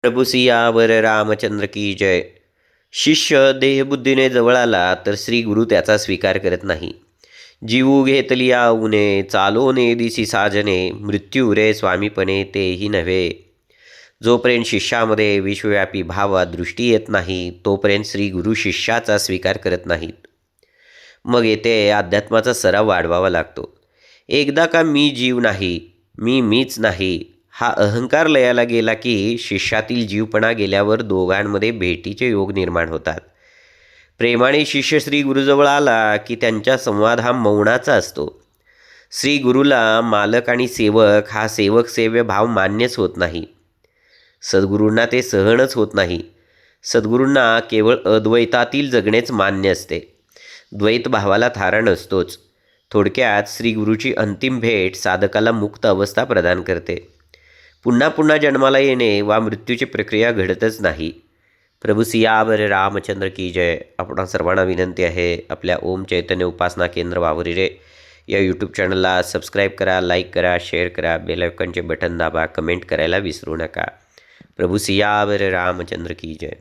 प्रभू सियावर रामचंद्र की जय. शिष्य देहबुद्धीने जवळ आला तर श्री गुरु त्याचा स्वीकार करत नाही. जीवू घेतली आऊने चालोने दिसी साजने मृत्यू रे स्वामीपणे तेही नव्हे. जोपर्यंत शिष्यामध्ये विश्वव्यापी भावात दृष्टी येत नाही तोपर्यंत श्री गुरु शिष्याचा स्वीकार करत नाहीत. मग येथे अध्यात्माचा सराव वाढवावा लागतो. एकदा का मी जीव नाही, मीच नाही हा अहंकार लयाला गेला की शिष्यातील जीवपणा गेल्यावर दोघांमध्ये भेटीचे योग निर्माण होतात. प्रेमाने शिष्य श्री गुरुजवळ आला की त्यांच्या संवाद हा मौनाचा असतो. श्री गुरुला मालक आणि सेवक हा सेवक सेव्य भाव मान्यच होत नाही. सद्गुरूंना ते सहनच होत नाही. सद्गुरूंना केवळ अद्वैतातील जगणेच मान्य असते. द्वैत भावाला थारा नसतोच. थोडक्यात श्री गुरुची अंतिम भेट साधकाला मुक्त अवस्था प्रदान करते. पुन्हा पुन्हा जन्माला येणे वा मृत्यूची प्रक्रिया घडतच नाही. प्रभू सियावर रामचंद्र की जय. आपणा सर्वांना विनंती आहे, आपल्या ओम चैतन्य उपासना केंद्र वावरी या यूट्यूब चॅनलला सबस्क्राईब करा, लाईक करा, शेअर करा, बेल आयकॉनचे बटन दाबा, कमेंट करायला विसरू नका. प्रभू सियावर रामचंद्र की जय.